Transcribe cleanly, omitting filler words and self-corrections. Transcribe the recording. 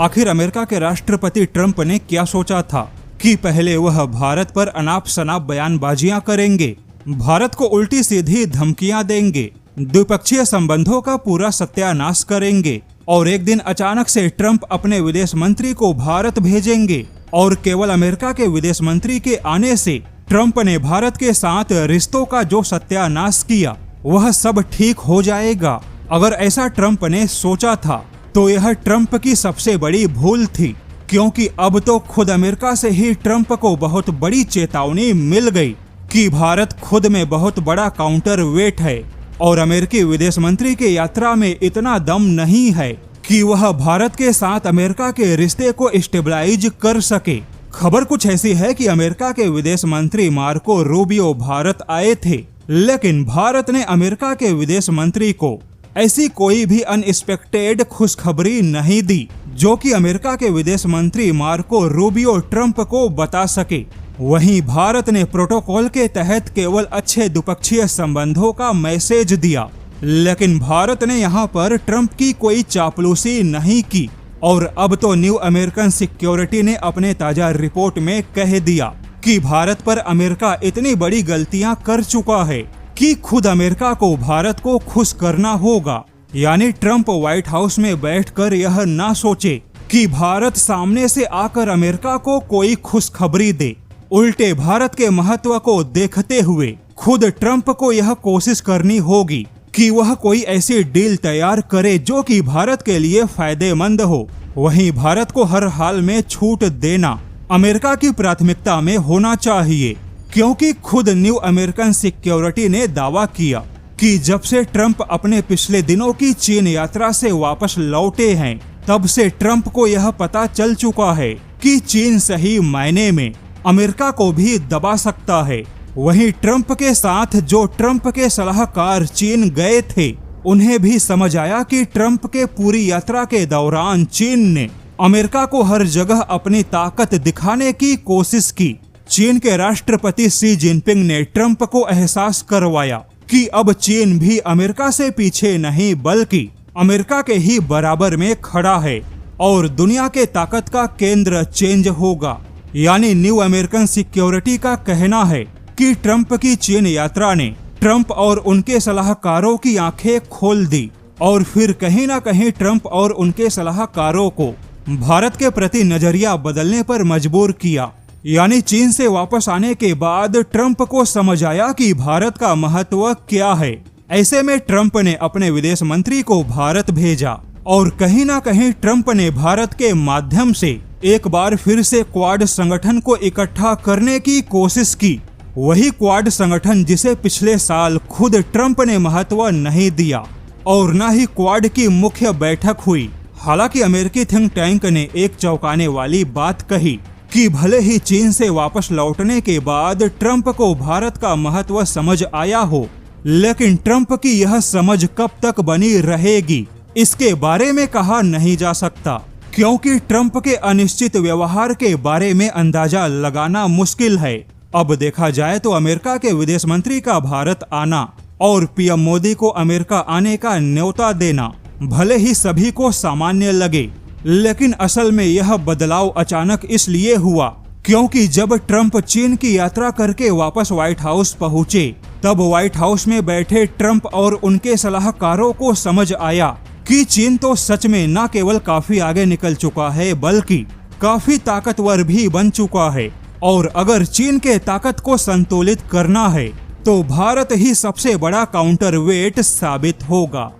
आखिर अमेरिका के राष्ट्रपति ट्रंप ने क्या सोचा था कि पहले वह भारत पर अनाप शनाप बयानबाजियां करेंगे, भारत को उल्टी सीधी धमकियां देंगे, द्विपक्षीय संबंधों का पूरा सत्यानाश करेंगे और एक दिन अचानक से ट्रंप अपने विदेश मंत्री को भारत भेजेंगे और केवल अमेरिका के विदेश मंत्री के आने से ट्रंप ने भारत के साथ रिश्तों का जो सत्यानाश किया वह सब ठीक हो जाएगा। अगर ऐसा ट्रंप ने सोचा था तो यह ट्रंप की सबसे बड़ी भूल थी, क्योंकि अब तो खुद अमेरिका से ही ट्रंप को बहुत बड़ी चेतावनी मिल गई कि भारत खुद में बहुत बड़ा काउंटर वेट है और अमेरिकी विदेश मंत्री की यात्रा में इतना दम नहीं है कि वह भारत के साथ अमेरिका के रिश्ते को स्टेबलाइज कर सके। खबर कुछ ऐसी है कि अमेरिका के विदेश मंत्री मार्को रूबियो भारत आए थे, लेकिन भारत ने अमेरिका के विदेश मंत्री को ऐसी कोई भी अनएक्सपेक्टेड खुशखबरी नहीं दी जो कि अमेरिका के विदेश मंत्री मार्को रूबियो ट्रंप को बता सके। वहीं भारत ने प्रोटोकॉल के तहत केवल अच्छे द्विपक्षीय संबंधों का मैसेज दिया, लेकिन भारत ने यहां पर ट्रंप की कोई चापलूसी नहीं की। और अब तो न्यू अमेरिकन सिक्योरिटी ने अपने ताजा रिपोर्ट में कह दिया कि भारत पर अमेरिका इतनी बड़ी गलतियां कर चुका है कि खुद अमेरिका को भारत को खुश करना होगा। यानी ट्रंप व्हाइट हाउस में बैठकर यह ना सोचे कि भारत सामने से आकर अमेरिका को कोई खुशखबरी दे, उल्टे भारत के महत्व को देखते हुए खुद ट्रंप को यह कोशिश करनी होगी कि वह कोई ऐसी डील तैयार करे जो कि भारत के लिए फायदेमंद हो। वहीं भारत को हर हाल में छूट देना अमेरिका की प्राथमिकता में होना चाहिए, क्योंकि खुद न्यू अमेरिकन सिक्योरिटी ने दावा किया कि जब से ट्रंप अपने पिछले दिनों की चीन यात्रा से वापस लौटे हैं, तब से ट्रंप को यह पता चल चुका है कि चीन सही मायने में अमेरिका को भी दबा सकता है। वहीं ट्रंप के साथ जो ट्रंप के सलाहकार चीन गए थे, उन्हें भी समझ आया कि ट्रंप के पूरी यात्रा के दौरान चीन ने अमेरिका को हर जगह अपनी ताकत दिखाने की कोशिश की। चीन के राष्ट्रपति शी जिनपिंग ने ट्रंप को एहसास करवाया कि अब चीन भी अमेरिका से पीछे नहीं बल्कि अमेरिका के ही बराबर में खड़ा है और दुनिया के ताकत का केंद्र चेंज होगा। यानी न्यू अमेरिकन सिक्योरिटी का कहना है कि ट्रंप की चीन यात्रा ने ट्रंप और उनके सलाहकारों की आंखें खोल दी और फिर कहीं ना कहीं ट्रंप और उनके सलाहकारों को भारत के प्रति नजरिया बदलने पर मजबूर किया। यानी चीन से वापस आने के बाद ट्रंप को समझ आया कि भारत का महत्व क्या है। ऐसे में ट्रंप ने अपने विदेश मंत्री को भारत भेजा और कहीं ना कहीं ट्रंप ने भारत के माध्यम से एक बार फिर से क्वाड संगठन को इकट्ठा करने की कोशिश की। वही क्वाड संगठन जिसे पिछले साल खुद ट्रंप ने महत्व नहीं दिया और न ही क्वाड की मुख्य बैठक हुई। हालांकि अमेरिकी थिंक टैंक ने एक चौंकाने वाली बात कही कि भले ही चीन से वापस लौटने के बाद ट्रंप को भारत का महत्व समझ आया हो, लेकिन ट्रंप की यह समझ कब तक बनी रहेगी इसके बारे में कहा नहीं जा सकता, क्योंकि ट्रंप के अनिश्चित व्यवहार के बारे में अंदाजा लगाना मुश्किल है। अब देखा जाए तो अमेरिका के विदेश मंत्री का भारत आना और पीएम मोदी को अमेरिका आने का न्योता देना भले ही सभी को सामान्य लगे, लेकिन असल में यह बदलाव अचानक इसलिए हुआ क्योंकि जब ट्रंप चीन की यात्रा करके वापस व्हाइट हाउस पहुंचे, तब व्हाइट हाउस में बैठे ट्रंप और उनके सलाहकारों को समझ आया कि चीन तो सच में न केवल काफी आगे निकल चुका है बल्कि काफी ताकतवर भी बन चुका है और अगर चीन के ताकत को संतुलित करना है तो भारत ही सबसे बड़ा काउंटर वेट साबित होगा।